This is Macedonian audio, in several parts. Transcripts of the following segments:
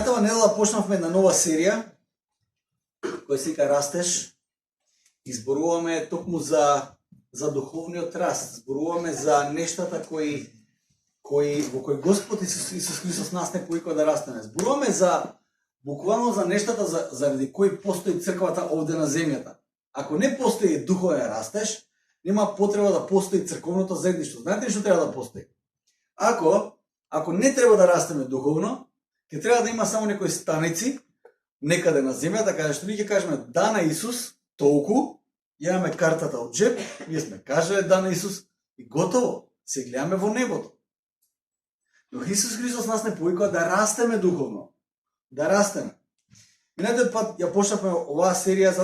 Минатава недела почнавме една нова серија, која се вика Растеж. Изборуваме токму за духовниот раст. Зборуваме за нештата во кои Господ Исус Христос нас не повикува да растеме. Зборуваме буквално за нештата заради кои постои црквата овде на земјата. Ако не постои духовен растеж, нема потреба да постои црковното заедништво. Знаете ли што треба да постои? Ако не треба да растеме духовно, ќе треба да има само некои станици некаде на земјата, каде што ние ќе кажеме да на Исус, толку, имаме картата од джеб, ние сме кажале да на Исус и готово, се гледаме во небото. Но Исус Христос нас не повикува да растеме духовно, да растеме. Минатиот пат ја почнавме оваа серија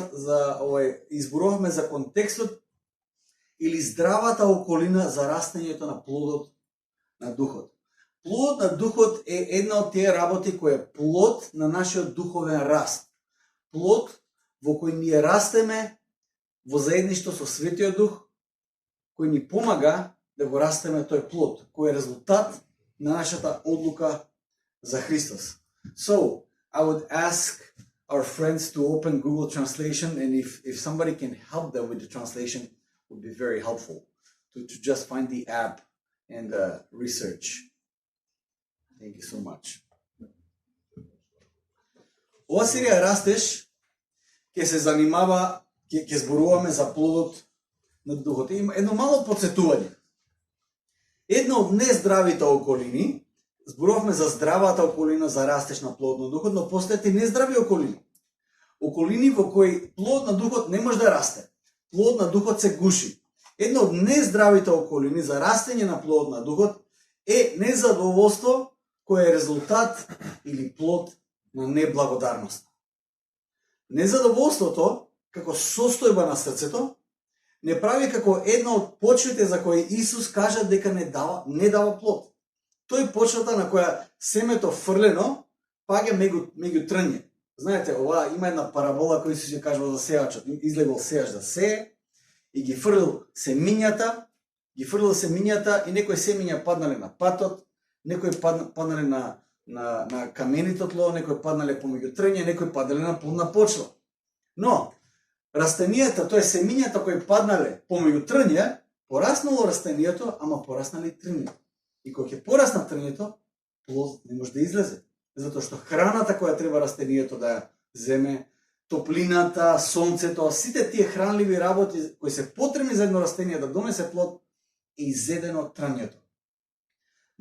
изборувавме за контекстот или здравата околина за растењето на плодот на духот. Плодот на духот е една од тие работи која е плод на нашиот духовен раст. Плод во кој ние растеме во заедништво со Светиот Дух, кој ни помага да го растеме тој плод, кој е резултат на нашата одлука за Христос. So, I would ask our friends to open Google Translation, and if somebody can help them with the translation, it would be very helpful to just find the app and research. Thank you so much. Ова серија Растеж ќе се занимава, ќе зборуваме за плодот на духот. Има едно мало подсетување. Една од нездравите околини, зборувавме за здравата околина за растеж на плодот на духот, но постојат и нездрави околини. Околини во кои плодот на духот не може да расте. Плодот на духот се гуши. Една од нездравите околини за растење на плодот на духот е незадоволство кој е резултат или плод на неблагодарност. Незадоволството, како состојба на срцето, не прави како една од почвите за кои Исус кажа дека не дава плод. Тој почвата на која семето фрлено паѓа меѓу трње. Знаете, ова има една парабола која Исус ја кажува за сејачот. Излегол сејач да сее и ги фрлил семињата и некои семиња паднале на патот, некои паднале на каменито тло, некои паднале помеѓу трње, некои паднале на плодна почва. Но растенијата, тоа е семињата кои паднале помеѓу трње, пораснало растенијето, ама пораснале и трњето. И кога ќе порасна трњето, плод не може да излезе, затоа што храната која треба растенијето да ја земе, топлината, сонцето, сите тие хранливи работи кои се потребни за едно растение да донесе плод, е изедено од трњето.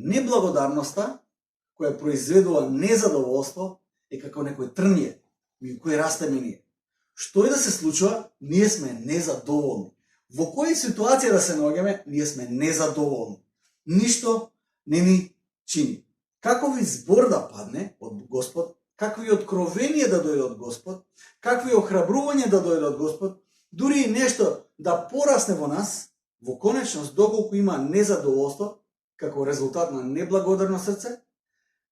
Неблагодарноста, која произведува незадоволство, е како некој трње, меѓу кој растеме ние. Што и да се случува, ние сме незадоволни. Во која ситуација да се наоѓаме, ние сме незадоволни. Ништо не ни чини. Какови збор да падне од Господ, какви откровение да дојде од Господ, какви охрабрување да дојде од Господ, дури и нешто да порасне во нас, во конечност, доколку има незадоволство, како резултат на неблагодарно срце,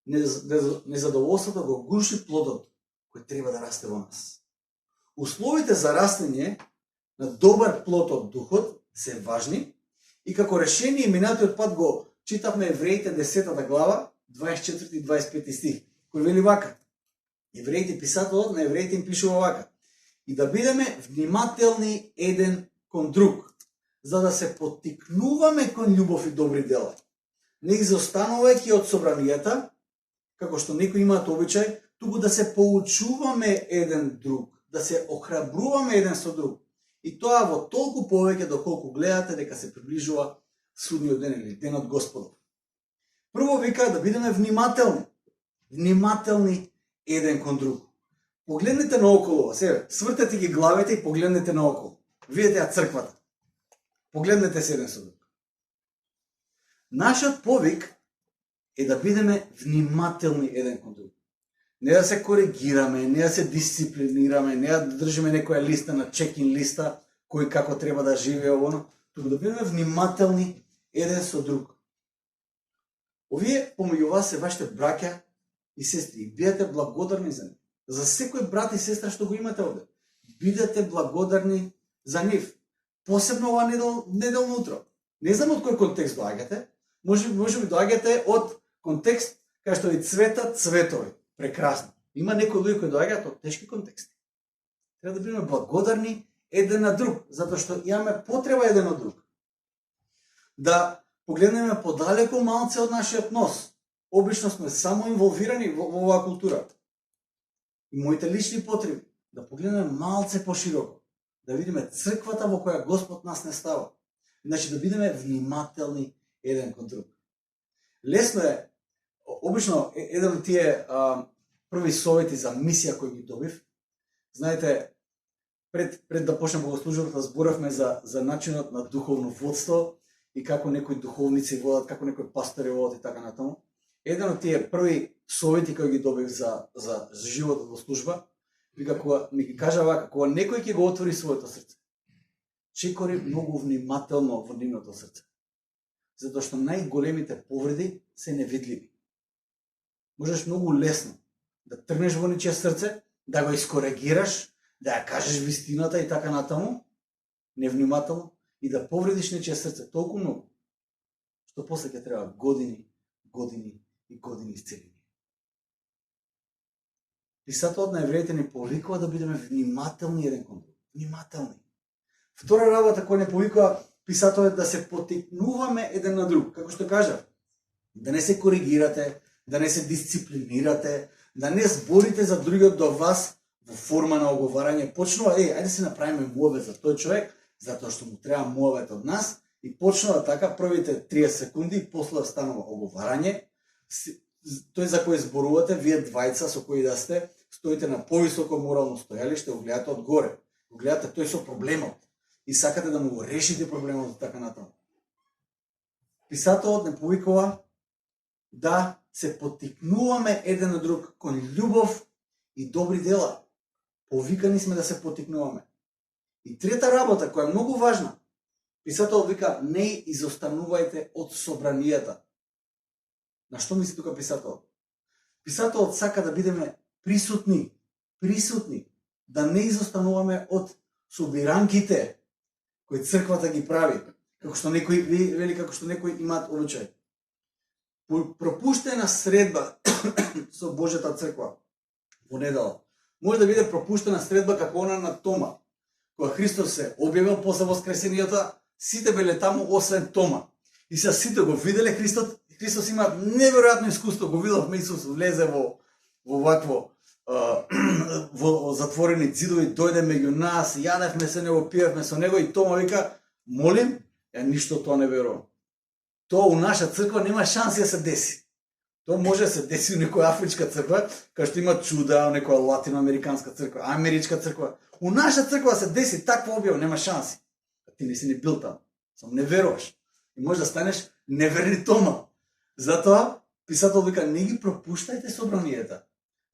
незадоволството го гуши плодот кој треба да расте во нас. Условите за растење на добар плод од духот се важни и како решение минатиот пат го читавме Евреите 10 глава, 24 и 25 стих, кој вели вака. Евреите, писателот на Евреите им пишува вака: и да бидеме внимателни еден кон друг, за да се поттикнуваме кон љубов и добри дела, не изостанувајќи од собранијата, како што некои имаат обичај, туку да се поучуваме еден друг, да се охрабруваме еден со друг. И тоа во толку повеќе доколку гледате дека се приближува судниот ден или денот Господов. Прво вика да бидеме внимателни еден кон друг. Погледнете наоколу, себе, свртете ги главите и погледнете наоколу. Видете ја црквата. Погледнете се еден со друг. Нашиот повик е да бидеме внимателни еден кон друг. Не да се коригираме, не да се дисциплинираме, не да држиме некоја листа на чекин листа, кој како треба да живее оно, туку да бидеме внимателни еден со друг. Овие помеѓу вас се вашите браќа и сестри, и бидете благодарни за нив. За секој брат и сестра што го имате овде, бидете благодарни за нив. Посебно ова неделно утро. Не знам од кој контекст доаѓате, може би доаѓате од контекст кај што ви цветат цветови. прекрасно. Има некои луѓе кои доаѓаат од тешки контексти. Треба да бидеме благодарни еден на друг, затоа што имаме потреба еден од друг. Да погледнеме подалеку малце од нашиот нос. Обично сме само инволвирани во оваа култура. И моите лични потреби, да погледнеме малце пошироко, да видиме црквата во која Господ нас не става. Значи да бидеме внимателни еден кон друг. Лесно е, обично еден од тие први совети за мисија кои ги добив. Знаете, пред да почнем богослужбата зборавме за начинот на духовно водство и како некои духовници водат, како некои пастори водат и така натаму. Еден од тие први совети кои ги добив за животот во служба, вика кога ми ги кажа вака, кога некој ќе го отвори своето срце, чекори многу внимателно во нивното срце. Затоа што најголемите повреди се невидливи. Можеш многу лесно да тргнеш во нечие срце, да го искоригираш, да ја кажеш вистината и така натаму, невнимателно, и да повредиш нечие срце толку многу, што после ќе треба години и години исцеление. Писателот на Евреите ни повикува да бидеме внимателни еден кон друг. Внимателни. Втора работа која не повикува писателот да се потикнуваме еден на друг. Како што кажа, да не се коригирате, да не се дисциплинирате, да не зборите за другиот до вас во форма на оговарање. Почнува, ајде се направиме муавет за тој човек, затоа што му треба муавет од нас, и почнува така првите 30 секунди и после станува оговарање. Тој за кој зборувате, вие двајца со кои да сте, стоите на повисоко морално стојалиште, го гледате одгоре. Го гледате тој со проблемот и сакате да му го решите проблемот и така натаму. Писателот не повикува да се потикнуваме еден на друг кон љубов и добри дела. Повикани сме да се потикнуваме. И трета работа, која е многу важна, писателот вика, не изостанувајте од собранијата. На што мисли тука писателот? Писателот сака да бидеме присутни, да не изостануваме од собиранките кои црквата ги прави, како што некои вели, како што некои имаат обичај. Пропуштена средба со Божјата црква во недела може да биде пропуштена средба како она на Тома, кога Христос се објавил после воскресението, сите беле таму освен Тома. И се сите го виделе Христос има неверојатно искуство, го видовме Исус влезе во вакво во затворени ѕидови, дојде меѓу нас, јадевме се него, пиевме со него и Тома вика, молим, ја ништо тоа не верувам. Тоа у наша црква нема шанси да се деси. Тоа може да се деси у некоја афричка црква, кај што има чуда, у некоја латиноамериканска црква, америчка црква. У наша црква се деси таква објава, нема шанси. Ти не си не бил таму, само не веруваш. И може да станеш неверни Тома. Затоа писател вика, не ги пропуштајте собранијата,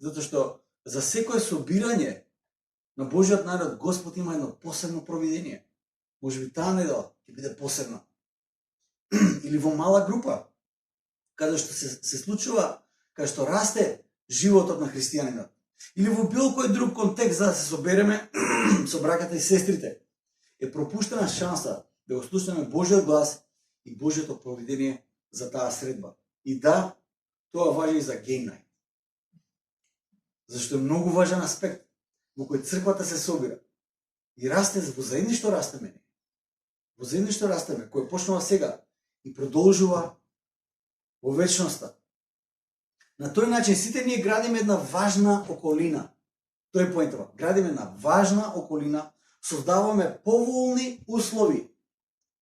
затоа што за секое собирање на Божјиот народ Господ има едно посебно провидение. Може би таа недела ќе биде посебна. Или во мала група, каде што се случува, каде што расте животот на христијанинот. Или во било кој друг контекст за да се собереме со браката и сестрите, е пропуштена шанса да го слушнеме Божјиот глас и Божјото провидение за таа средба. И да, тоа важи и за Game Night. Зашто е многу важен аспект во кој црквата се собира. И расте, во заедништво растеме. Во заедништво растеме, кој почнува сега и продолжува во вечноста. На тој начин сите ние градиме една важна околина. Тој е поентава. Градиме една важна околина, создаваме поволни услови.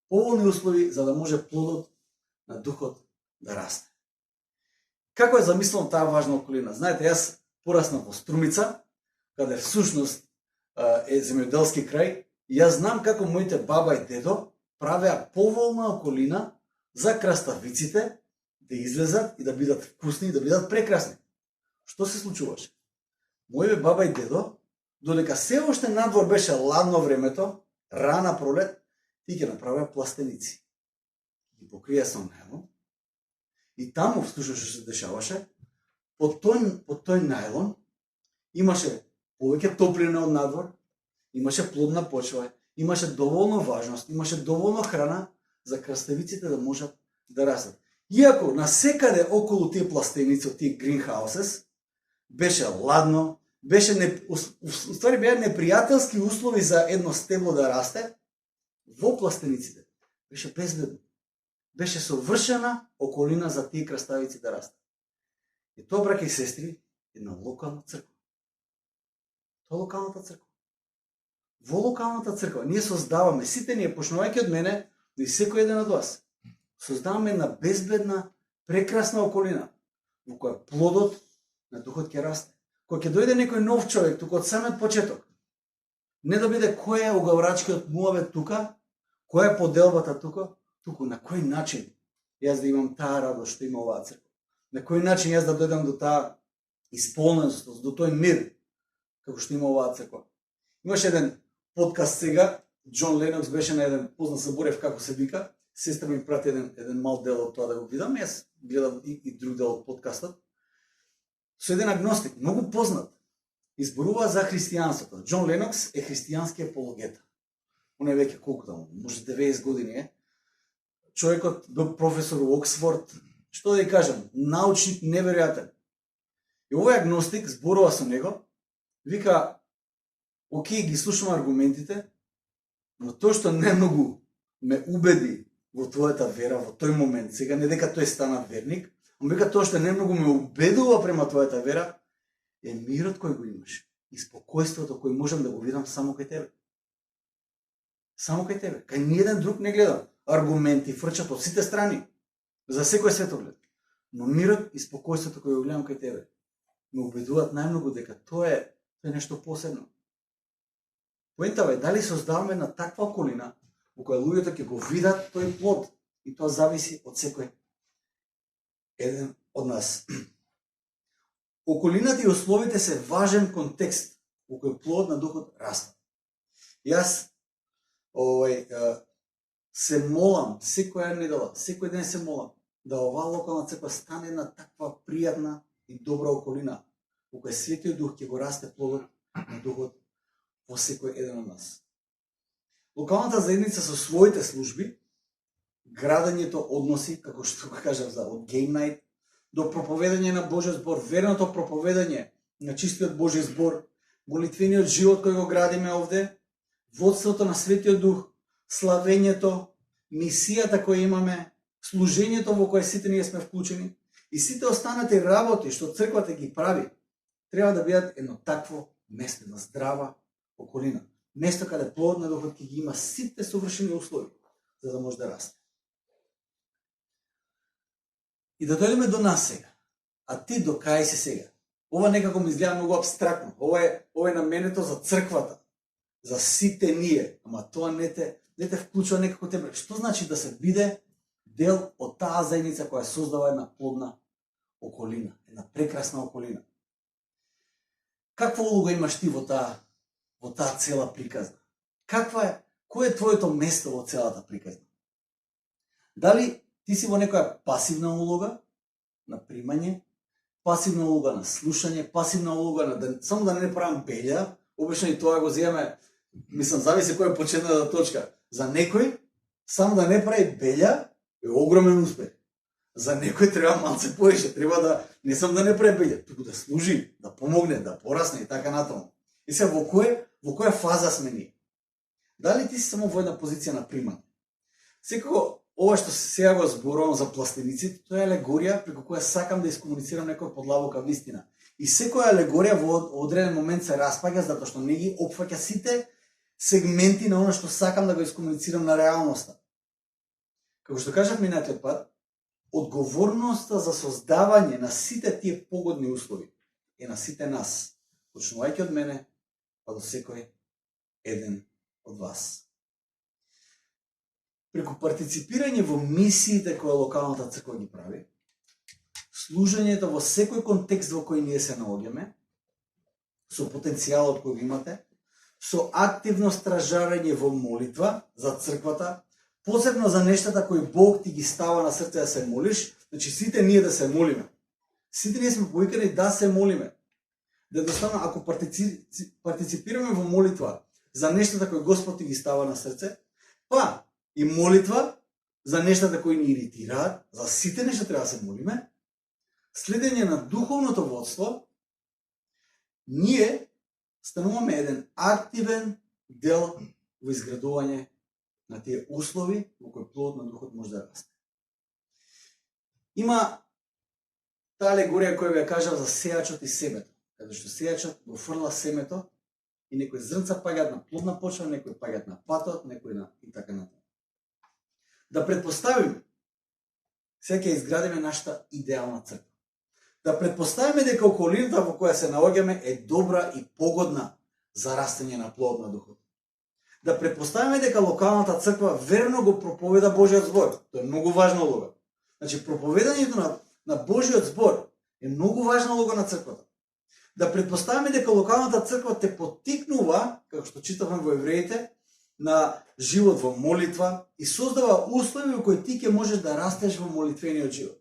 Поволни услови за да може плодот на духот да расте. Како е замислено таа важна околина? Знаете, јас пораснав во Струмица, каде всушност е земјоделски крај, и јас знам како моите баба и дедо правеа поволна околина за краставиците да излезат и да бидат вкусни и да бидат прекрасни. Што се случуваше? Моје баба и дедо, додека се уште надвор беше ладно времето, рана пролет, ти ќе направеа пластеници. Ги покрија со најлон. И таму, слушаш што се дешаваше, под тој најлон имаше повеќе топлина од надвор, имаше плодна почва, имаше доволно важност, имаше доволно храна за краставиците да можат да растат. Иако насекаде околу тие пластеници, тие greenhouses, беше ладно, уствари беа непријателски услови за едно стебло да расте, во пластениците беше безбедно. Беше совршена околина за тие краставици да растат. И тоа, браќа и сестри, една локална црква. Тоа е локалната црква. Во локалната црква ние создаваме, сите ние, почнувајќи од мене, и секој еден од вас, создаваме една безбедна, прекрасна околина, во која плодот на духот ќе расте. Кога ќе дојде некој нов човек, тука од самиот почеток, не да биде кој е оговарачкиот муавет тука, која е поделбата тука, туку на кој начин јас да имам таа радост што има оваа црква. На кој начин јас да дојдам до таа исполненост, до тој мир, како што има оваа црква. Имаше еден подкаст сега, Џон Ленокс беше на еден, познат заборев како се вика, сестра ми прати еден мал дел од тоа да го видам, јас гледам и друг дел од подкастот. Со еден агностик, многу познат, изборува за христијанството. Џон Ленокс е христијански апологета. Он е веќе колку таму, може 90 години е. Човекот бил професор во Оксфорд, што да ја кажам, научник неверојатен. И овој агностик зборува со него, вика, окей, ги слушам аргументите, но тоа што немногу ме убеди во твојата вера во тој момент, сега не дека тој стана верник, но вика тоа што немногу ме убедува према твојата вера, е мирот кој го имаш и спокојството кој можам да го видам само кај тебе. Само кај тебе. Кај ниеден друг не гледам. Аргументи фрчат од сите страни, за секој светоглед. Но мирот и спокојството кој го гледам кај тебе ме убедуваат најмногу дека тоа е нешто посебно. Поентава е дали создаваме на таква околина во која луѓето ќе го видат тој плод и тоа зависи од секој еден од нас. Околината и условите се важен контекст во кој плод на духот расте. Јас се молам секоја недела, секој ден се молам да оваа локална црква стане една таква пријатна и добра околина во која Светиот Дух ќе го расте плодот на духот во секој еден од нас. Локалната заедница со своите служби, градењето односи, како што го кажав за од Game Night, до проповедање на Божјиот збор, верното проповедање на чистиот Божји збор, молитвениот живот кој го градиме овде, водството на Светиот Дух, славењето, мисијата која имаме, служењето во кое сите ние сме вклучени и сите останати работи што црквата ги прави, треба да бидат едно такво место, на здрава околина. Место каде плод на духот ќе ги има сите совршени услови за да може да расте. И да дојдеме до нас сега. А ти до кај си сега? Ова некако ми изгледа многу абстрактно. Ова е наменето за црквата, за сите ние, ама тоа не те вклучува некако тебе. Што значи да се биде дел од таа заедница која создава една плодна околина, една прекрасна околина? Каква улога имаш ти во таа цела приказна? Кој е твоето место во целата приказна? Дали ти си во некоја пасивна улога на примање, пасивна улога на слушање, пасивна улога на само да не правам белја, обично и тоа го земеме, мислам, зависи која е почетната точка. За некој, само да не прави белја е огромен успех. За некој треба малце повеќе, треба да не само да не прави белја, туку да служи, да помогне, да порасне и така натаму. И сега во која фаза сме ние? Дали ти си само во една позиција на примање? Секако ова што сега го зборувам за пластениците, тоа е алегорија преку која сакам да искомуницирам некоја подлабока вистина. И секоја алегорија во одреден момент се распаѓа затоа што не ги опфаќа сите сегменти на она што сакам да го искомуницирам на реалноста. Како што кажав минатиот пат, одговорноста за создавање на сите тие погодни услови е на сите нас, почнувајќи од мене, па до секој еден од вас. Преку партиципирање во мисиите кои локалната црква ги прави, служењето во секој контекст во кој ние се наоѓаме, со потенцијалот кој го имате, со активно стражарење во молитва за црквата, посебно за нештата кои Бог ти ги става на срце да се молиш, значи сите ние да се молиме. Сите ние сме повикани да се молиме. Да едноставно, ако партиципираме во молитва за нештата кои Господ ти ги става на срце, па и молитва за нештата кои ни иритираат, за сите нешта треба да се молиме, следење на духовното водство, ние стануваме еден активен дел во изградување на тие услови во кои плодот на духот може да расте. Има таа алегорија која ви ја кажав за сејачот и семето, каде што сејачот го фрла семето и некои зрнца паѓаат на плодна почва, некои паѓаат на патот, некои на и така натаму. Да предпоставиме, сега ќе изградиме нашата идеална црква. Да предпоставиме дека околината во која се наоѓаме е добра и погодна за растење на плод на духот. Да предпоставиме дека локалната црква верно го проповеда Божиот збор. Тоа е многу важна улога. Значи, проповедањето на Божиот збор е многу важна улога на црквата. Да предпоставиме дека локалната црква те поттикнува, како што читавме во Евреите, на живот во молитва и создава услови во кои ти ќе можеш да растеш во молитвениот живот.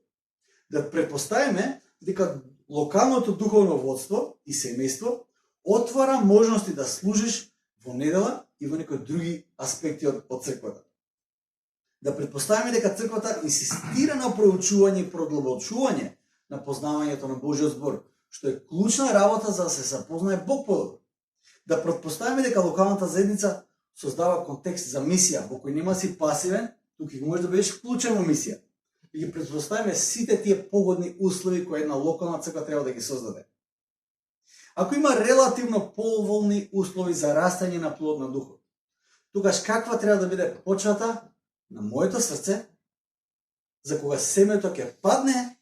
Да предпоставиме дека локалното духовно водство и семејство отвара можности да служиш во недела и во некои други аспекти од црквата. Да предпоставиме дека црквата инсистира на проучување и продлабочување на познавањето на Божиот збор, што е клучна работа за да се запознае Бог подобро. Да предпоставиме дека локалната заедница создава контекст за мисија, во кој нема си пасивен, туку ќе можеш да бидеш вклучен во мисија. И ги предпоставиме сите тие погодни услови кои една локална црква треба да ги создаде. Ако има релативно поволни услови за растење на плод на духот, тогаш каква треба да биде почвата на моето срце, за кога семето ќе падне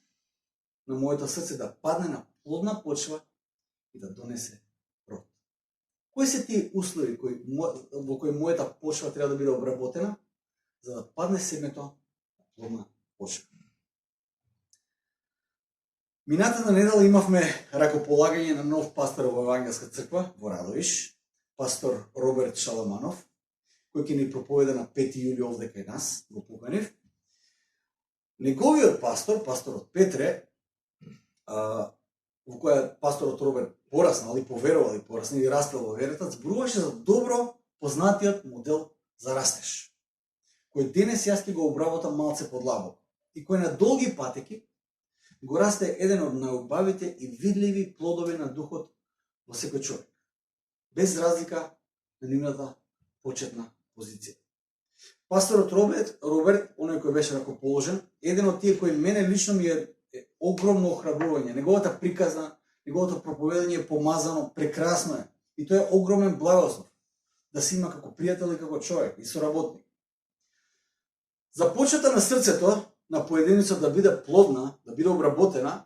на моето срце, да падне на плодна почва и да донесе род. Кои се тие услови во кои мојата почва треба да биде обработена, за да падне семето на плодна почва? Минатата недела имавме ракополагање на нов пастор во Евангелска црква во Радовиш, пастор Роберт Шаламанов, кој ќе ни проповеда на 5 јули овде кај нас, го поканив. Неговиот пастор, пасторот Петре, во која пасторот Роберт пораснал и поверувал и пораснал и растел во верата, зборуваше за добро познатиот модел за растеж, кој денес јас ќе го обработам малце подлабоко и кој на долги патеки го расте еден од најубавите и видливи плодови на духот во секој човек, без разлика на нивната почетна позиција. Пасторот Роберт, оној кој беше ракоположен, еден од тие кои мене лично ми е огромно охрабрување. Неговата приказна, неговото проповедање е помазано, прекрасно е. И тоа е огромен благослов да се има како пријател и како човек и соработник. За почета на срцето на поединецот да биде плодна, да биде обработена,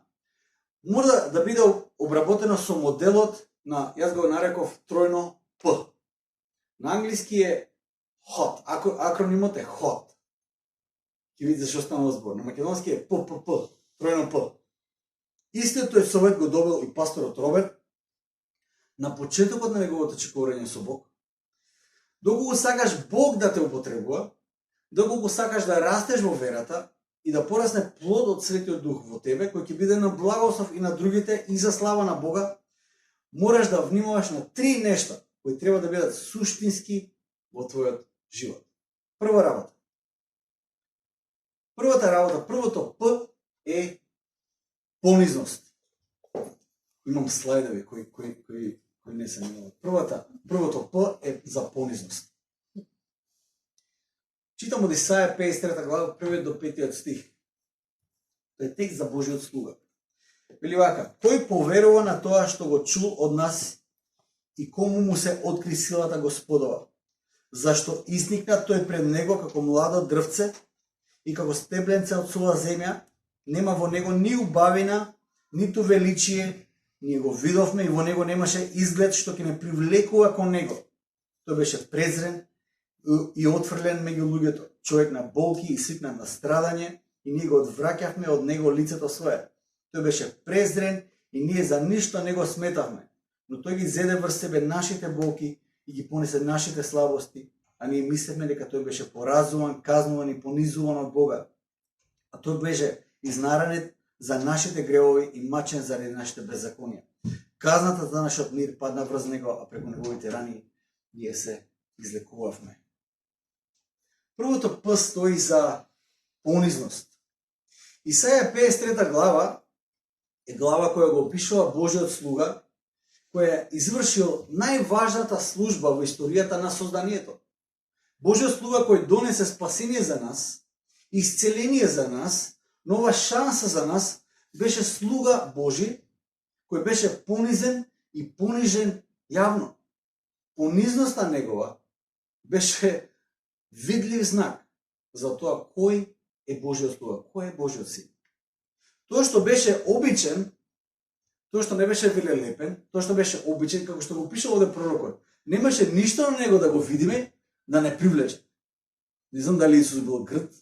мора да биде обработена со моделот на, јас го нареков, тројно П. На англиски е HOT, акронимот е HOT. Ќе видите што станува збор. На македонски е ППП, тројно П. Истиот тој совет го добил и пасторот Роберт на почетокот на неговото чекорање со Бог. Доколку сакаш Бог да те употребува, доколку сакаш да растеш во верата и да порасне плод од Светиот Дух во тебе, кој ќе биде на благослов и на другите и за слава на Бога, мораш да внимаваш на 3 нешта кои треба да бидат суштински во твојот живот. Првата работа, првото П е понизност. Имам слайдови кои не се минали. Првото П е за понизност. Читам од Исаја 53 глава, 1 до 5 стих. Тој е текст за Божиот слуга. Вели вака: тој поверува на тоа што го чул од нас и кому му се откри силата Господова, зашто изникна тој пред него како младо дрвце и како стебленце од сува земја, нема во него ни убавина, ниту величие, ние го видовме и во него немаше изглед што ќе не привлекува кон него. Тој беше презрен и отфрлен меѓу луѓето, човек на болки и свикнат на страдање, и ние го одвраќавме од него лицето свое. Тој беше презрен и ние за ништо не го сметавме, но тој ги зеде врз себе нашите болки и ги понесе нашите слабости, а ние мислевме дека тој беше поразуван, казнуван и понизуван од Бога. А тој беше изнаранет за нашите гревови и мачен заради нашите беззаконија. Казната за нашиот мир падна врз него, а преку неговите рани ние се излекувавме. Првото П стои за понизност. Исаја 53 глава е глава која го опишува Божиот слуга, кој е извршил најважната служба во историјата на созданието. Божјиот слуга кој донесе спасение за нас, исцеление за нас, нова шанса за нас, беше слуга Божи, кој беше понизен и понижен јавно. Понизноста негова беше видлив знак за тоа кој е Божјиот слуга, кој е Божјиот син. Тоа што беше обичен, тоа што не беше велелепен, тоа што беше обичен, како што го пише овде пророкот, немаше ништо на него да го видиме, да не привлече. Не знам дали Исус бил грд,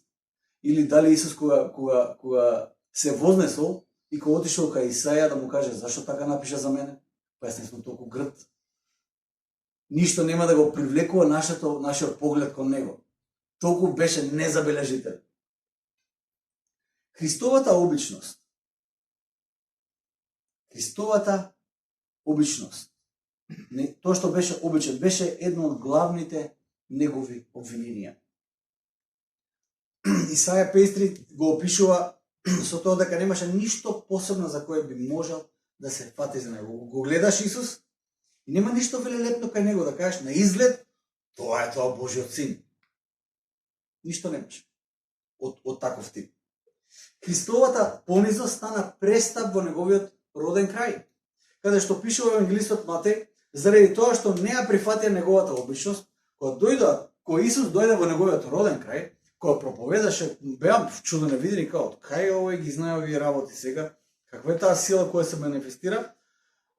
или дали Исус кога се вознесол и кога отишол кај Исаја да му каже зашто така напиша за мене, па јас не сум толку грд. Ништо нема да го привлекува нашиот поглед кон него. Толку беше незабележителен. Христовата обичност, тоа што беше обичен, беше едно од главните негови обвиненија. Исаја 53 го опишува со тоа дека немаше ништо посебно за кое би можел да се фати за него. Го гледаш Исус и нема ништо велелепно кај него да кажеш на изглед тоа е тоа Божјиот син. Ништо немаше од таков тип. Христовата понизност стана престап во неговиот роден крај, каде што пише во евангелистот Матеј, заради тоа што не ја прифатија неговата обичност, кога Исус дојде во неговиот роден крај, кога проповедаше, беа вчудени видени као кај овој ги знае овие работи сега, каква е таа сила која се манифестира,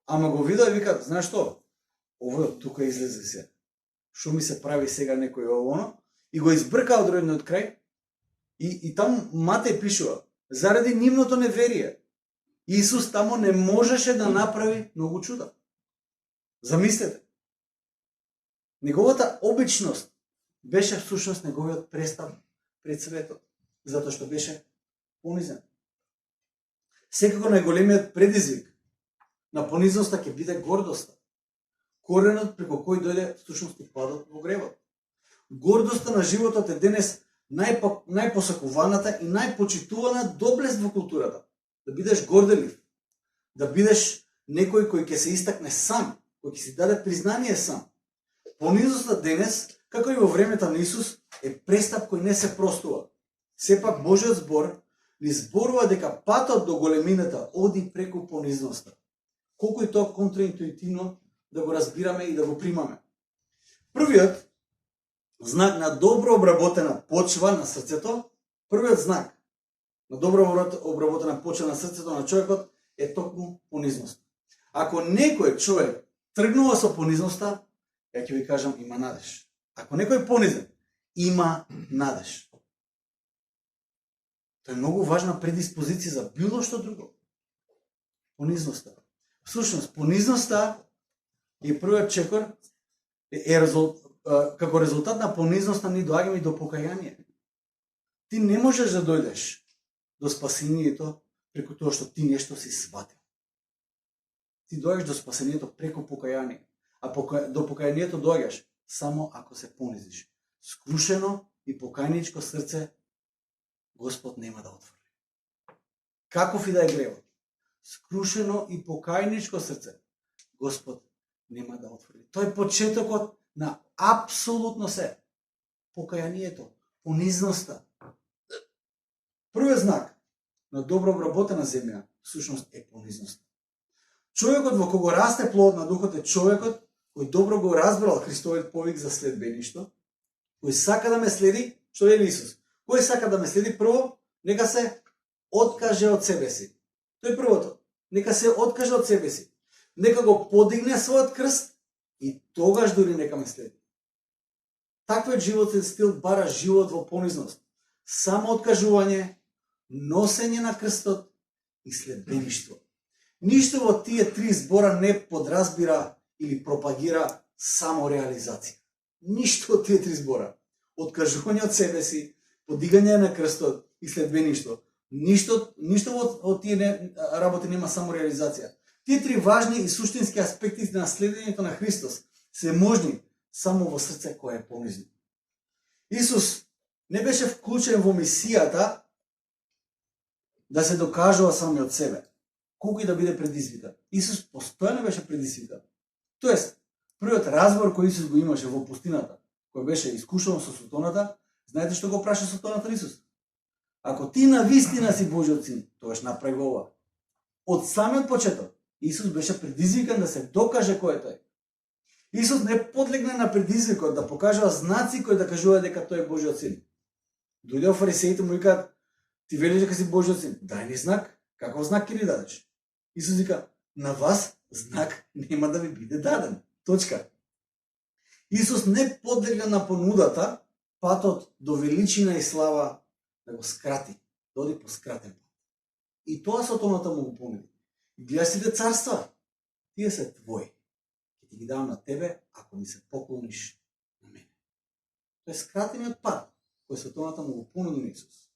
ама го вида и вика, знаеш што, овој тука излезе се, што ми се прави сега некој оно, и го избрка од родниот крај, и таму Матеј пишува, заради нивното неверие, Исус таму не можеше да направи многу чуда. Замислете. Неговата обичност беше всушност неговиот престап пред светот, затоа што беше понизен. Секако најголемиот предизвик на понизноста ќе биде гордоста. Коренот преку кој дојде всушност и падот во гревот. Гордоста на животот е денес најпосакуваната и најпочитувана доблест во културата. Да бидеш горделив, да бидеш некој кој ќе се истакне сам, кој ќе си даде признание сам. Понизноста денес, како и во времето на Исус, е престап кој не се простува. Сепак Божиот збор ни зборува дека патот до големината оди преку понизноста. Колку е тоа контраинтуитивно да го разбираме и да го примаме. Првиот знак на добро обработена почва на срцето, првиот знак на добро обработена почва на срцето на човекот е токму понизност. Ако некој човек тргнува со понизноста, ја ќе ви кажам, има надеж. Ако некој е понизен, има надеж. Тоа е многу важна предиспозиција за било што друго. Понизноста. Всушност, понизноста е првиот чекор, како резултат на понизноста ни доаѓаме и до покаяние. Ти не можеш да дојдеш до спасението преку тоа што ти нешто си сватил. Ти доаѓаш до спасението преку покаяние, а до покаянието доаѓаш само ако се понизиш. Скрушено и покајничко срце Господ нема да отвори. Каков и да е гревот, скрушено и покајничко срце Господ нема да отвори. Тој е почетокот на апсолутно се. Покаянието, понизноста. Првиот знак на добро обработена земја всушност е понизноста. Човекот во кого расте плод на духот е човекот кој добро го разбрал Христовиот повик за следбеништо, кој сака да ме следи, што е Исус. Кој сака да ме следи, прво, нека се откаже од себе си. Тој првото. Нека се откаже од себе си. Нека го подигне својот крст и тогаш дури нека ме следи. Таквиот животен стил бара живот во понизност. Само откажување, носење на крстот и следбеништво. Ништо во тие три збора не подразбира или пропагира самореализација. Ништо од тие три збора. Откажување од себе си, подигање на крстот и следбеништво. Ништо од тие работи нема самореализација. Тие три важни и суштински аспекти на следењето на Христос се можни само во срце кое е понизно. Исус не беше вклучен во мисијата да се докажува самиот себе. колку и да биде предизвикан. Исус постојано беше предизвикан. Тоест, првиот разбор кој Исус го имаше во пустината, кој беше искушан со сотоната, знаете што го праша сотоната на Исус? Ако ти навистина си Божиот син, тогаш направи ова. Од самиот почеток, Исус беше предизвикан да се докаже кој е тој. Исус не подлегна на предизвикот да покажува знаци кои да кажува дека тој е Божиот син. Дојдеа фарисеите му викаат: ти велиш дека си Божиот син, дај ни знак. Каков знак ќе ни дадеш? Исус вика: на вас знак нема да ви биде даден. Точка. Исус не подлегна на понудата патот до величина и слава да го скрати, да оди по скратен пат. И тоа сотоната му го понуди. Гледај сите царства, тие се твои. Ќе ти ги давам на тебе ако ми се поклониш на мене. Тоа е скратениот пат кој сотоната му го понуди на Исус.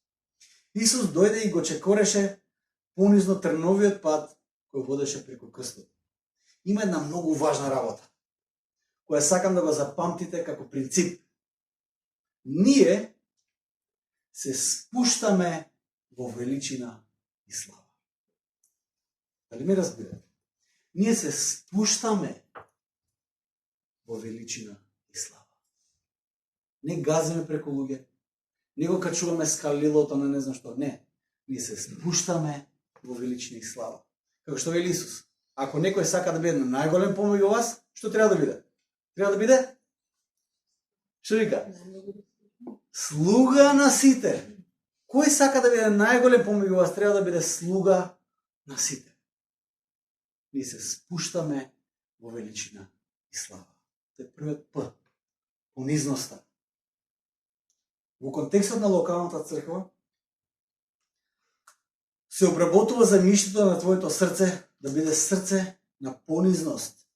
Исус дојде и го чекореше понизно трновиот пат кој водеше преку крстот. Има една многу важна работа, која сакам да го запамтите како принцип. Ние се спуштаме во величина и слава. Дали ме разбирате? Ние се спуштаме во величина и слава. Не газиме преку луѓе, не го качуваме скалилото на не знам што. Не. Ние се спуштаме во величина и слава. Како што вели Исус, ако некој сака да биде најголем помеѓу вас, што треба да биде? Треба да биде? Што вика? Слуга на сите. Кој сака да биде најголем помеѓу вас, треба да биде слуга на сите. Ние се спуштаме во величина и слава. Тоа е првиот П. Понизноста. Во контекстот на локалната црква се обработува за мишлето на твоето срце да биде срце на понизност.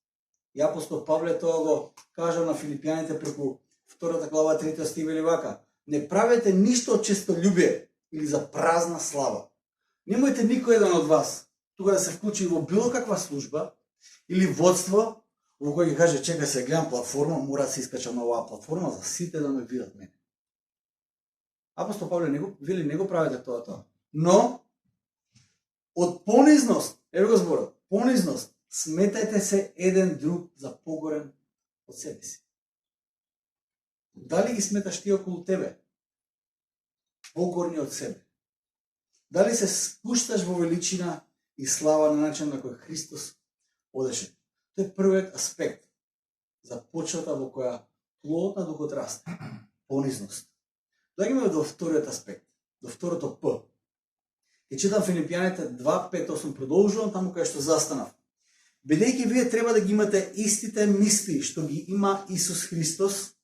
И апостол Павле тоа го кажа на филипјаните преку 2 глава 3 стих вели вака: не правете ништо од честолюбие или за празна слава. Немојте никој еден од вас тука да се вклучи во било каква служба или водство во кој ќе каже: чекај се, гледам платформа, мора да се искачам на оваа платформа за сите да ме видат мене. Апостол Павле не го правите тоа. Но од понизност, ево го зборот, понизност, сметајте се еден друг за погорен од себе си. Дали ги сметаш ти околу тебе погорни од себе? Дали се спушташ во величина и слава на начин на кој Христос одеше? Тоа е првиот аспект за почвата во која плодот на духот расте. Понизност. Доаѓаме до вториот аспект, до второто П. Ќе читам Филипјаните 2:5-8, продолжувам таму кај што застанав. Бидејќи вие треба да ги имате истите мисли што ги има Исус Христос,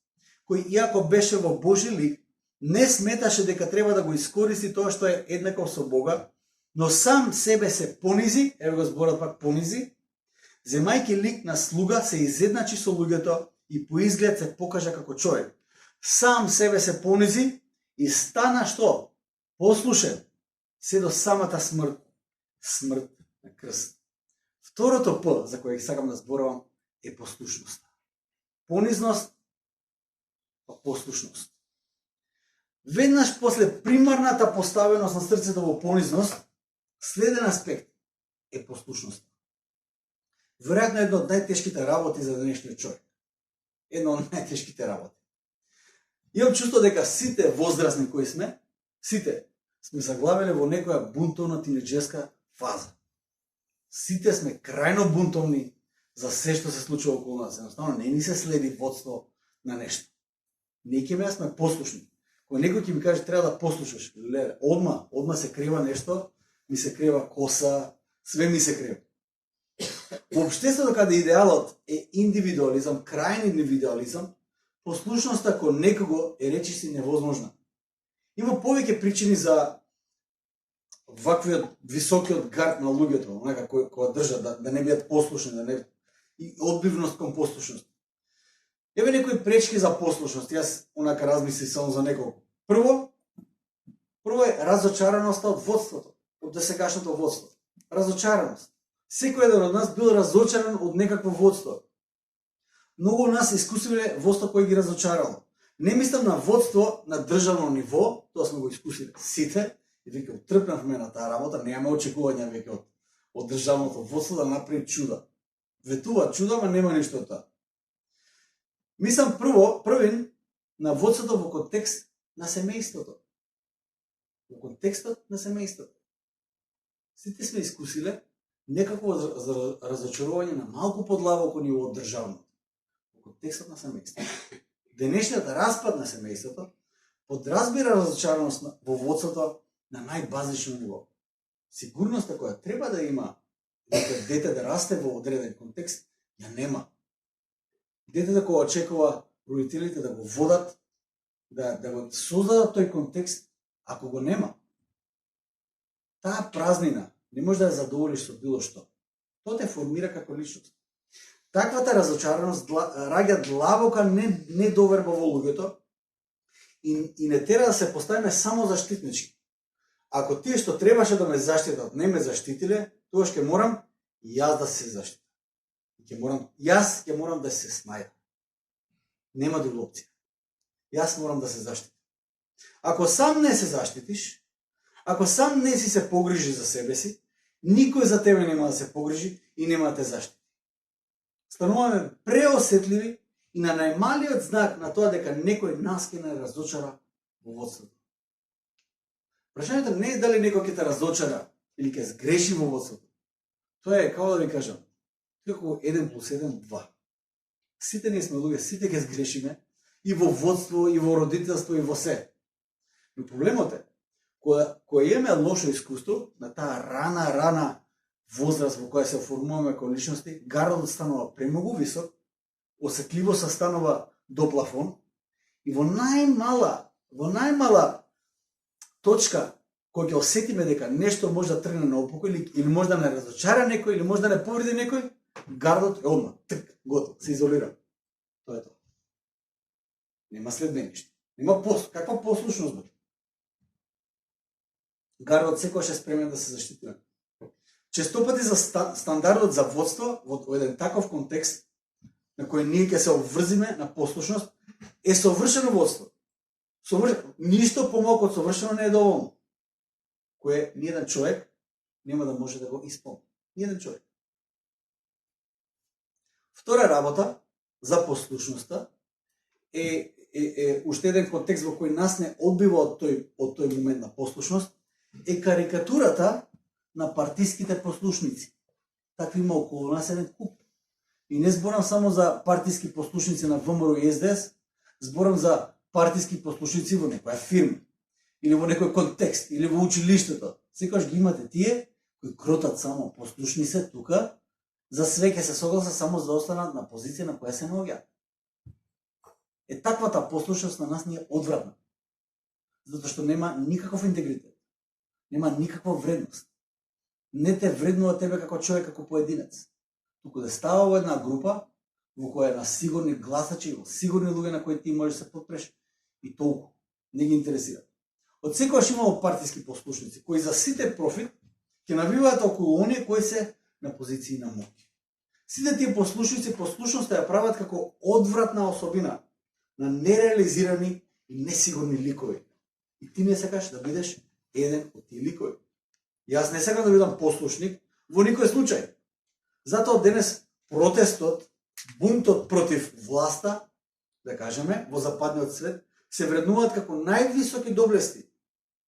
кој иако беше во Божи лик, не сметаше дека треба да го искористи тоа што е еднаков со Бога, но сам себе се понизи, ево го зборот пак понизи, земајќи лик на слуга се изедначи со луѓето и по изглед се покажа како човек. Сам себе се понизи и стана што? Послушен, се до самата смрт. Смрт на крст. Второто П, за кој сакам да зборувам, е послушност. Понизност, па послушност. Веднаш после примарната поставеност на срцето во понизност, следен аспект е послушност. Веројатно едно од најтешките работи за денешниот човек. Едно од најтешките работи. Имам чувство дека сите возрастни кои сме, сите сме заглавени во некоја бунтовна тинеџерска фаза. Сите сме крајно бунтовни за се што се случува околу нас. Едноставно не ни се следи водство на нешто. Некој сме послушни. Кога некој ќе ми каже треба да послушаш, леле, одма се крева нешто, ми се крева коса, све ми се крева. Во општеството каде идеалот е индивидуализам, крајен индивидуализам, послушноста кон некого е речиси невозможна. Има повеќе причини за ваквиот високиот гард на луѓето, онака кои држат да не бидат послушни, и одбивност кон послушност. Еве некои пречки за послушност, јас онака размисли само за неколку. Прво е разочараноста од водството, од досегашното водство. Разочараност. Секој еден од нас бил разочаран од некакво водство. Многу од нас искусиле водство кој ги разочарало. Не мислам на водство на државно ниво, тоа сме го искусиле сите, и веќе оттрпнавме на таа работа, немаме очекувања веќе од државното водство да направи чуда. Ветува чуда, ама нема ништо од тоа. Мислам првин на водството во контекст на семејството. Во контекстот на семејството. Сите сме искусиле некакво разочарување на малку подлабоко ниво од државното. Во контекстот на семејството. Денешниот распад на семејството подразбира разочараност во водството на најбазично ниво. Сигурноста која треба да има дете да расте во одреден контекст, ја нема. Детето кога очекува родителите да го водат, да го создадат тој контекст, ако го нема, таа празнина не може да ја задоволиш со било што. Тоа те формира како личност. Таквата разочараност раѓа длабока недоверба во луѓето и не тера да се поставиме само заштитнички. Ако тие што требаше да ме заштитат не ме заштитиле, тогаш ќе морам јас да се заштитам. Јас ќе морам да се снајдам. Нема друга опција. Јас морам да се заштитам. Ако сам не се заштитиш, ако сам не си се погрижи за себе си, никој за тебе нема да се погрижи и нема да те заштити. Стануваме преосетливи и на најмалиот знак на тоа дека некој нас ќе не разочара во водството. Прашањето не е дали некој ќе те разочара или ќе сгреши во водството. Тоа е, како да ви кажам, како 1 + 1 = 2. Сите ние сме луѓе, сите ќе сгрешиме и во водство, и во родителство, и во се. Но проблемот е, кога имаме лошо искуство, на таа рана возраст во која се оформуваме како личности, гардот станува премногу висок, осетливоста станува до плафон и во најмала точка кој ќе осетиме дека нешто може да тргне наопако или може да не разочара некој или може да не повреди некој, гардот е одма, готово, се изолира. Тоа е тоа. Нема следбениште. Нема каква послушност бе. Гардот секогаш е спремен да се заштити. Честопати за стандардот за водство во еден таков контекст на кој ние ќе се обврзиме на послушност е совршено водство. Ништо помалку од совршено не е доволно. Кое ниеден човек нема да може да го исполни. Ниеден човек. Втора работа за послушноста е уште еден контекст во кој нас не одбива од тој момент на послушност, е карикатурата на партиските послушници. Такви има околу нас еден куп. И не зборам само за партиски послушници на ВМРО и СДС, зборам за партиски послушници во некоја фирма, или во некој контекст, или во училиштето. Секогаш ги имате тие кои кротат само послушни се тука, за све ќе се согласат само за да останат на позиција на која се наоѓаат. Таквата послушност на нас не е одвратна. Затоа што нема никаков интегритет. Нема никаква вредност. Не те вреднува тебе како човек, како поединец. Туку да става во една група во која на сигурни гласачи, во сигурни луѓе на кои ти можеш да се подпреш и толку. Не ги интересира. Од секогаш имало партиски послушници кои за сите профит ќе навиваат околу оние кои се на позиции на моќ. Сите тие послушници послушноста ја прават како одвратна особина на нереализирани и несигурни ликови. И ти не сакаш да бидеш еден од тие ликови. Јас не сакам да бидам послушник во никој случај. Затоа денес протестот, бунтот против власта, да кажеме, во западниот свет, се вреднуваат како највисоки доблести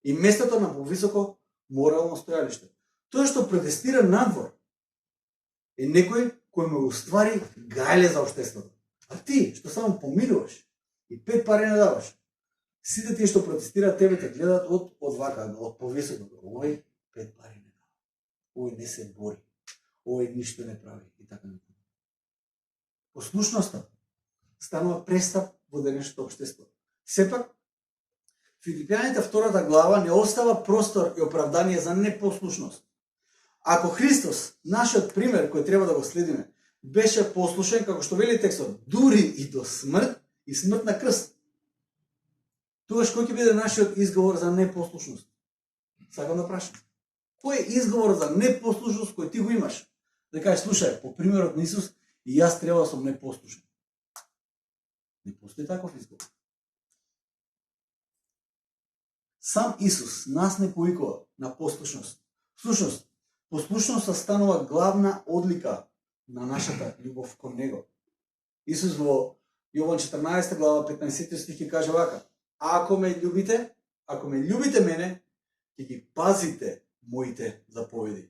и местото на повисоко морално стојалиште. Тоа што протестира надвор е некој кој му уствари гајле за општеството. А ти, што само поминуваш и 5 пари не даваш, сите тие што протестираат тебе те гледат од вака, од повисоко. Овој 5 пари не дава. Овој не се бори. Овој ништо не прави и така натаму. Послушноста станува престап во денешното општество. Сепак, Филипјаните 2 глава не остава простор и оправдание за непослушност. Ако Христос, нашиот пример кој треба да го следиме, беше послушен, како што вели текстот, дури и до смрт и смрт на крст, тогаш кој ќе биде нашиот изговор за непослушност? Сакам да прашам. Кој е изговор за непослушност кој ти го имаш? Да кажеш, слушај, по примерот на Исус, и јас треба да сум непослушен. Не постои таков изговор. Сам Исус нас не повикува на послушност. Слушност, послушноста станува главна одлика на нашата љубов кон Него. Исус во Јован 14 глава 15 стих ќе каже вака: ако ме љубите мене, ќе ги пазите моите заповеди.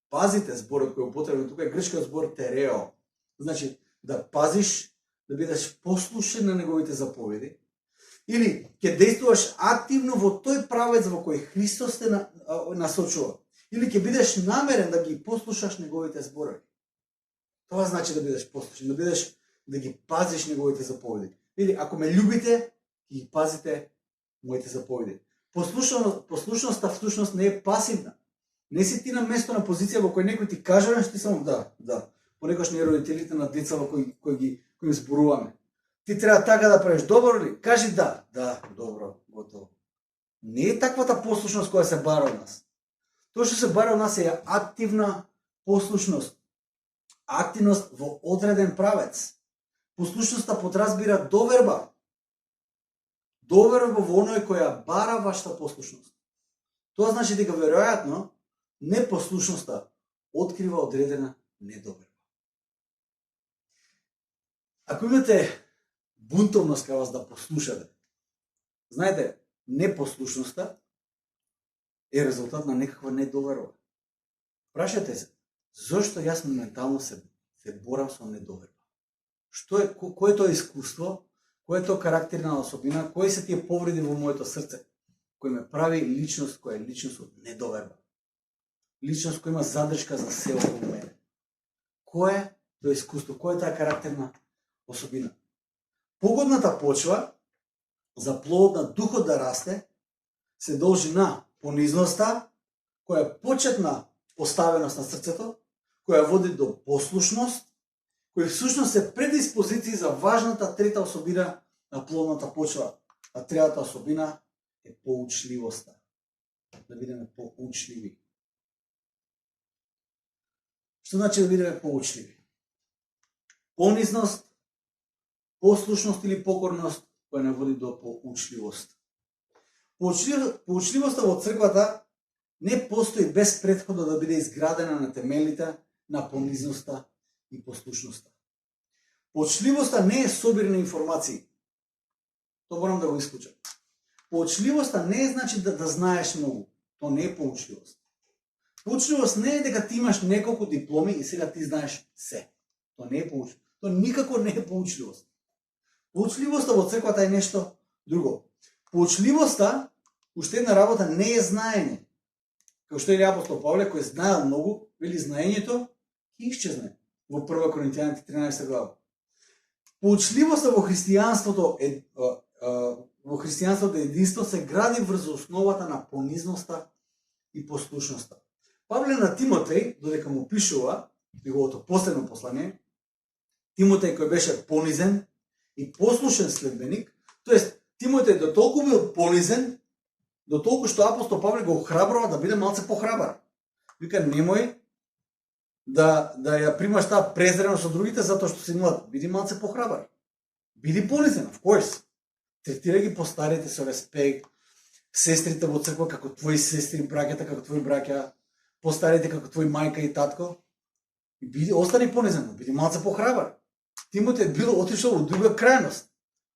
Пазите, зборот кој е употребен тука е грчкиот збор терео. Значи да пазиш, да бидеш послушен на неговите заповеди, или ќе действуваш активно во тој правец во кој Христос те насочува, или ќе бидеш намерен да ги послушаш неговите зборови. Това значи да бидеш послушен, да ги пазиш неговите заповеди. Или ако ме љубите, ќе ги пазите моите заповеди. Послушноста всушност не е пасивна. Не си ти на место, на позиција во кој некој ти каже нешто, ти само да. Понекогаш не родителите на деца во кои им зборуваме. Ти треба така да правиш, добро ли? Кажи да, добро, готово. Не е таквата послушност која се бара од нас. Тоа што се бара од нас е активна послушност. Активност во одреден правец. Послушноста подразбира доверба. Доверба во оној која бара вашата послушност. Тоа значи дека веројатно непослушноста открива одредена недоверба. Ако имате бунтовност кај вас да послушате, знаете, непослушноста е резултат на некаква недоверба. Прашате се, зошто јас моментално се борам со недоверба? Кој е тоа искуство, кој е тоа карактерна особина, кои се тие повреди во моето срце, кој ме прави личност која е личност од недоверба? Личност која има задршка за се околу мене. Кој е тоа искуство, кој е таа карактерна особина? Погодната почва за плодот на духот да расте се должи на понизноста, која е почетна поставеност на срцето, која води до послушност, кои всушност се предиспозиции за важната трета особина на плодната почва. А третата особина е поучливоста. Да бидеме поучливи. Што значи да бидеме поучливи? Понизност, послушност или покорност која не води до поучливост. Поучливоста во црквата не постои без претходно да биде изградена на темелите на понизноста и послушноста. Поучливоста не е собир на информации. Тоа морам да го исклучам. Поучливоста не е значи да знаеш многу. Тоа не е поучливост. Поучливост не е дека ти имаш неколку дипломи и сега ти знаеш се. Тоа не е поучливост. Тоа никако не е поучливост. Поучливоста во црквата е нешто друго. Поучливоста, уште една работа, не е знаење. Како што е апостол Павле, кој знаел многу, вели знаењето ќе исчезне во 1 Коринтијаните 13 глава. Поучливоста во христијанството единство се гради врз основата на понизноста и послушноста. Павле на Тимотеј, додека му пишува неговото последно послание, Тимотеј кој беше понизен и послушен следбеник, тоест Тимотеј до толку бил понизен, до толку што апостол Павле го охрабрува да биде малце похрабар. Вика, немој да ја примаш таа презреност од другите затоа што си млад. Биди малце похрабар. Биди понизен, of course. Третира ги постарите со респект, сестрите во црква како твои сестри, браќата како твои браќа, постарите како твои мајка и татко. И биди, остани понизен, биди малце похрабар. Тимотеј бил отишол во друга крајност,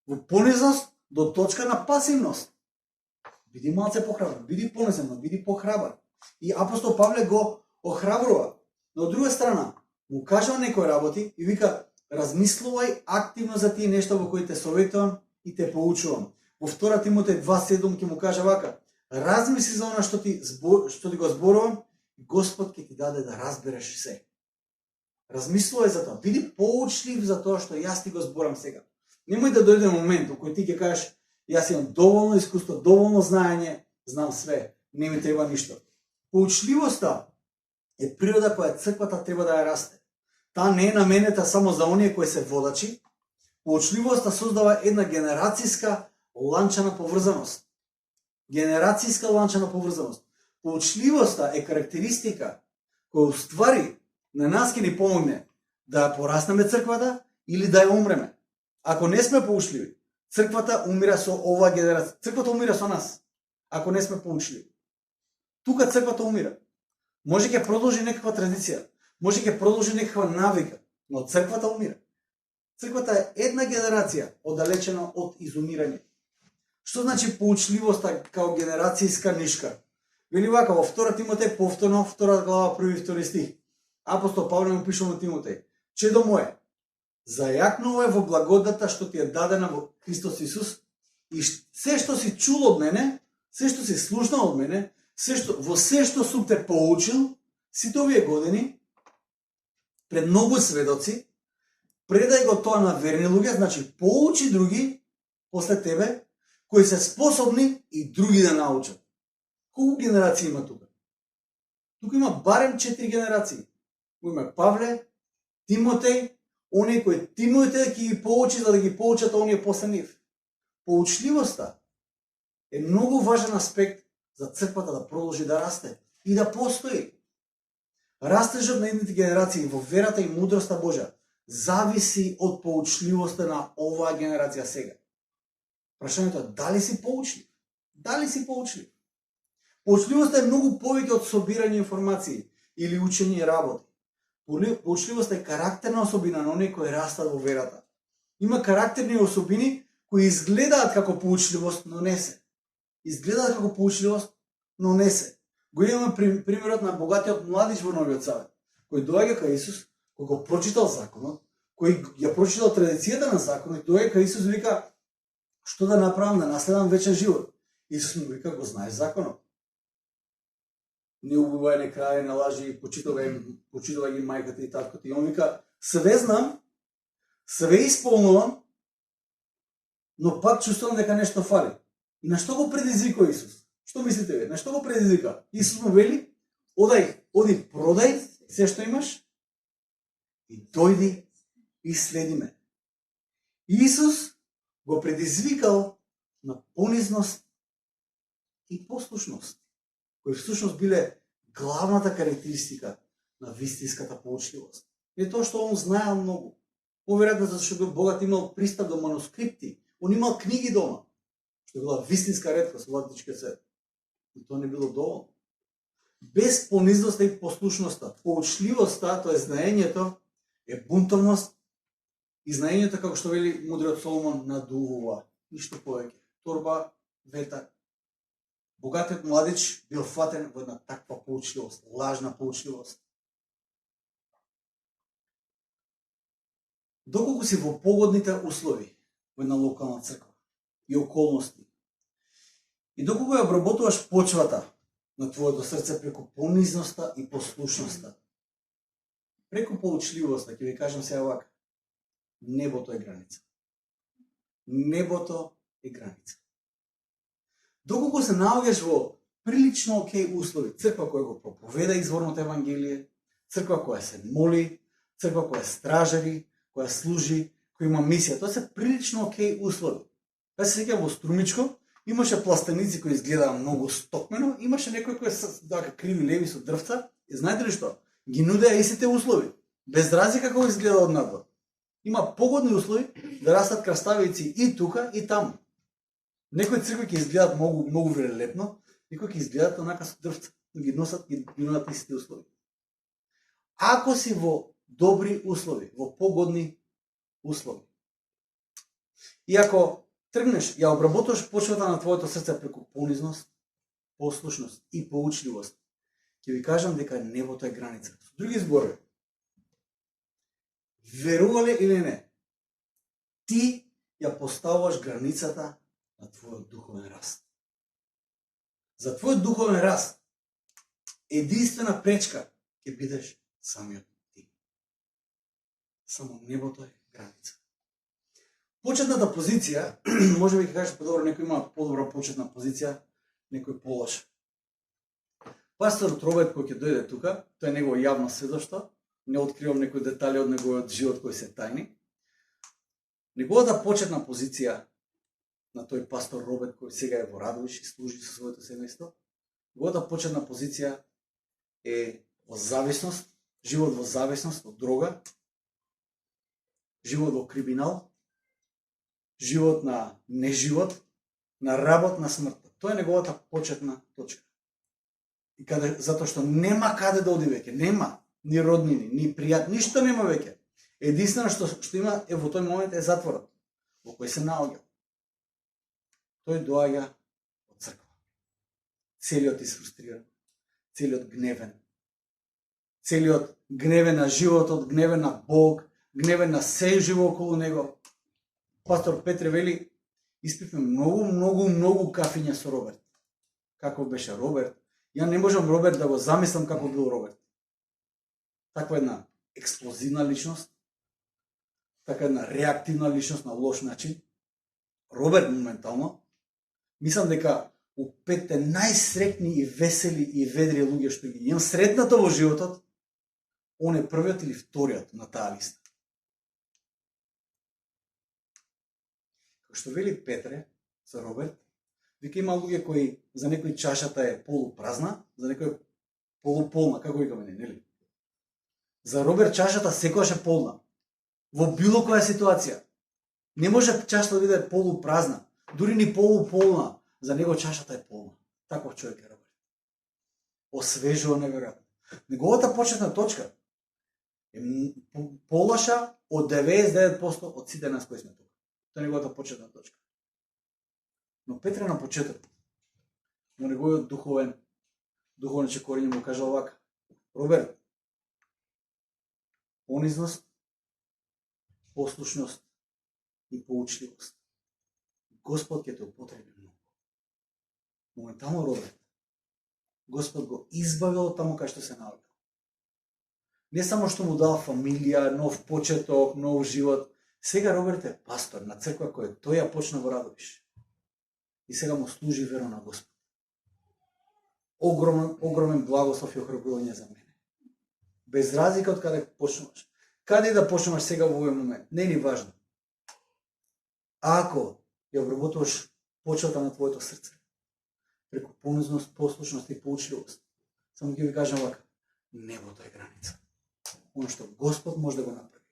во понизност до точка на пасивност. Биди малце похрабар, биди понизен, биди похрабар. И апостол Павле го охрабрува. Но од друга страна, му кажува некои работи и вика, размислувај активно за тие нешта во кои те советувам и те поучувам. Во 2 Тимотеј 2:7 ќе му каже вака, размисли за она што ти го зборувам, Господ ќе ти даде да разбереш се. Размислувај за тоа, биди поучлив за тоа што јас ти го зборам сега. Немој да дојде момент во кој ти ќе кажеш, јас имам доволно искуство, доволно знаење, знам све, не ми треба ништо. Поучливоста е природа која црквата треба да ја расте. Таа не е наменета само за оние кои се водачи. Поучливоста создава една генерацијска ланчана поврзаност. Генерацијска ланчана поврзаност. Поучливоста е карактеристика која уствари на нас ќе ни помогне да пораснеме црквата или да ја умреме. Ако не сме поучливи, црквата умира со оваа генерација. Црквата умира со нас, ако не сме поучливи. Тука црквата умира. Може ќе продолжи некаква традиција, може ќе продолжи некаква навика, но црквата умира. Црквата е една генерација оддалечена од изумирање. Што значи поучливоста као генерацијска нишка? Вели вака во 2 Тимотеј повторно, 2 глава, 1 и 2 стих. Апостол Павле му пише на Тимотеј: Чедо моје, зајакнувај во благодата што ти е дадена во Христос Исус и се што си чул од мене, се што си слушнал од мене, во се што сум те поучил, сите овие години, пред многу сведоци, предај го тоа на верни луѓе, значи поучи други после тебе, кои се способни и други да научат. Колку генерации има тука? Тука има барем 4 генерации. Има Павле, Тимотеј, оние кои Тимотеј ќе ги поучи за да ги поучат оние после нив. Поучливоста е многу важен аспект за црквата да продолжи да расте и да постои. Растежот на едните генерации во верата и мудроста Божја зависи од поучливоста на оваа генерација сега. Прашањето е дали си поучлив? Дали си поучлив? Поучливоста е многу повеќе од собирање информации или учење и работи. Поучливоста е карактерна особина на оние кои растат во верата. Има карактерни особини кои изгледаат како поучливост, но не се. Изгледаат како поучливост, но не се. Го имаме примерот на богатиот младич во Новиот Завет, кој доаѓа кај Исус, кој го прочитал законот, кој ја прочитал традицијата на законот, доаѓа кај Исус и вика: што да направам да наследам вечен живот? Исус му вика: го знаеш законот. Не убивај, не крај, не лажи, почитувај ги мајката и таткото. И он вика: све знам, све исполнувам, но пак чувствувам дека нешто фали. И на што го предизвика Исус? Што мислите вие? На што го предизвика? Исус му вели: оди, продај се што имаш и дојди и следи ме. Исус го предизвикал на понизност и послушност, кои всушност биле главната карактеристика на вистинската поучливост. Не тоа што он знаел многу. Поверојатно зашто бил богат, имал пристап до манускрипти, он имал книги дома, што била вистинска реткост во античкиот свет. И тоа не било доволно. Без понизноста и послушноста, поучливоста, тоа е знаењето, е бунтовност и знаењето, како што вели мудриот Соломон, надувува. Ништо повеќе. Торба, ветар. Богатиот младич бил фатен во една таква поучливост, лажна поучливост. Доколку си во погодните услови во една локална црква и околности, и доколку ја обработуваш почвата на твоето срце преку понизноста и послушноста, преку поучливоста, ќе ви кажам сега вака: небото е граница. Небото е граница. Доколку се наоѓаш во прилично окей услови, црква која го проповеда изворното евангелие, црква која се моли, црква која стражари, која служи, која има мисија, тоа се прилично окей услови. Јас се сеќавам во Струмичко, имаше пластеници кои изгледаа многу стокмено, имаше некои кои се криви леви со дрвца, и знаете ли што? Ги нудеа истите услови, без разлика како изгледа од надвор. Има погодни услови да растат краставици и тука и таму. Некои цркви ќе изгледаат многу велелепно, некои ќе изгледаат онака со дрвца, но ги носат и нудат истите услови. Ако си во добри услови, во погодни услови, и ако тргнеш, ја обработуваш почвата на твоето срце преку понизност, послушност и поучливост, ќе ви кажам дека небото е граница. Со други зборови, верувале или не, ти ја поставуваш границата на твојот духовен раст. За твојот духовен раст единствена пречка ќе бидеш самиот ти. Само небото е граница. Почетната позиција, може би ќе кажеш подобро, некој има подобра почетна позиција, некој полоша. Пастор Роберт кој ќе дојде тука, тоа е негово јавно сведоштво, не откривам некои детали од неговиот живот кои се тајни. Неговата почетна позиција на тој пастор Роберт кој сега е во Радовиш и служи со своето семејство, неговата почетна позиција е во зависност, живот во зависност од дрога, живот во криминал, живот на неживот, на работ на смртта. Тоа е неговата почетна точка. И затоа што нема каде да оди веќе, нема ни роднини, ни пријатни, ништо нема веќе. Единствено што има во тој момент е затворот во кој се наоѓа. Тој доаѓа од црква. Целиот изфрустриран, целиот гневен на животот, гневен на Бог, гневен на се живо околу него. Пастор Петре вели, испивме многу кафиња со Роберт. Како беше Роберт? Ја не можам Роберт да го замислам како бил Роберт. Таква една експлозивна личност, така една реактивна личност на лош начин. Роберт моментално, мислам дека у петте најсрекни и весели и ведри луѓе што ги имам сретнато во животот, он е првиот или вториот на таа листа. Како што вели Петре за Роберт, вика има луѓе кои за некој чашата е полупразна, за некој полуполна, како викаме нели? За Роберт чашата секогаш е полна. Во било која ситуација. Не може чашата да биде полупразна, дури ни полуполна. За него чашата е полна. Таков човек е Роберт. Освежува неверојатно. Неговата почетна точка е полоша од 99% од сите нас кои сме тука. Тоа е неговата почетна точка. Но Петре на почеток, но неговиот духовен чекориње му кажа овака: Роберт, понизност, послушност и поучливост. Господ ќе те употреби многу. Моментално Роберт, Господ го избавил од таму кај што се наоѓа. Не само што му дал фамилија, нов почеток, нов живот, сега Роберт е пастор на црква која тој ја почна во Радовиш. И сега му служи верно на Господ. Огромен благослов и охрабрување за мене. Без разлика од каде почнуваш. Каде да почнуваш сега во овој момент, не е ни важно. Ако ја обработуваш почета на твоето срце, преку понизност, послушност и поучливост, само ќе ви кажам вака: небото е граница. Оно што Господ може да го направи.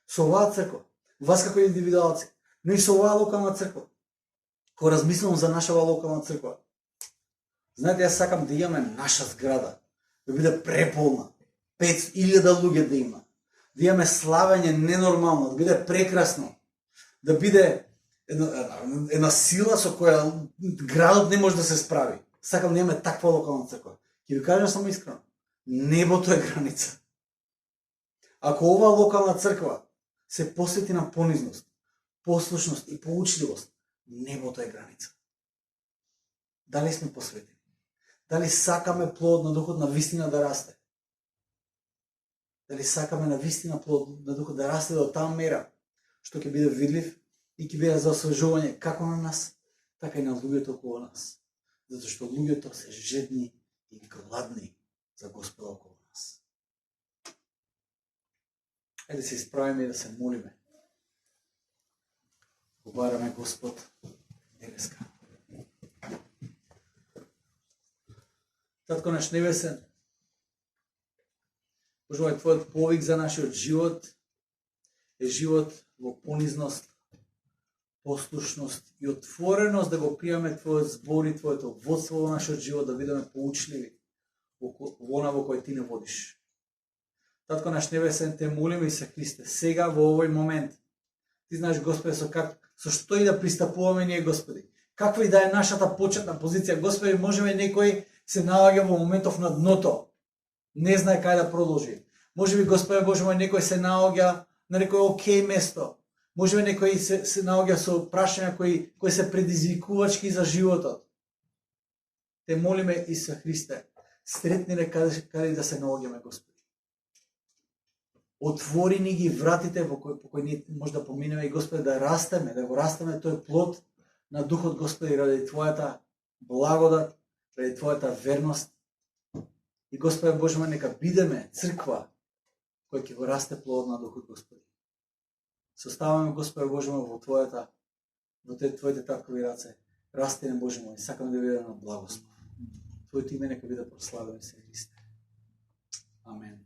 Со оваа црква, вас како индивидуалци, но и со оваа локална црква. Кога размислувам за нашава локална црква, знаете, јас сакам да имаме наша зграда, да биде преполна, 5000 луѓе да има, да имаме славење ненормално, да биде прекрасно, да биде една сила со која градот не може да се справи. Сакам да имаме таква локална црква. Ќе ви кажам само искрено, небото е граница. Ако оваа локална црква се посвети на понизност, послушност и поучливост, небото е граница. Дали сме посветени? Дали сакаме плод на духот на вистина да расте? Дали сакаме на вистина плод на духот да расте до таа мера што ќе биде видлив и ќе биде за освежување како на нас, така и на луѓето околу нас. Затоа што луѓето се жедни и гладни за Господа околу нас. Ајде се исправиме и да се молиме. Побараме Господ денеска. Татко наш небесен, Божувај, Твојот повик за нашиот живот е живот во понизност, послушност и отвореност да го пријаме Твојот збор и Твоето водство во нашиот живот, да бидеме поучливи во она во кој Ти не водиш. Татко наш небесен, Те молиме се Христе, сега во овој момент. Ти знаеш, Господи, со што и да пристапуваме ние, Господи. Каква и да е нашата почетна позиција, Господи, можеме некој се наоѓа во моментов на дното. Не знае кај да продолжи. Може би, Господи Боже мој, некој се наоѓа на некој окей место. Може би некој се наоѓа со прашања кои се предизвикувачки за животот. Те молиме, Исус Христе, сретни не каде да се наоѓаме, Господи. Отвори ни ги вратите по кои ние може да поминеме и, Господи, да го растеме тој плод на Духот, Господи, ради Твојата благодат, ради Твојата верност. И, Господи Боже мој, нека бидеме црква која ќе го расте плод на Духот, Господи. Се оставаме, Господи Боже мој, во Твоите таткови раце. Расте на Боже мој, сакам да биде на благослов. Твоето име нека биде прославено, се Христе. Амен.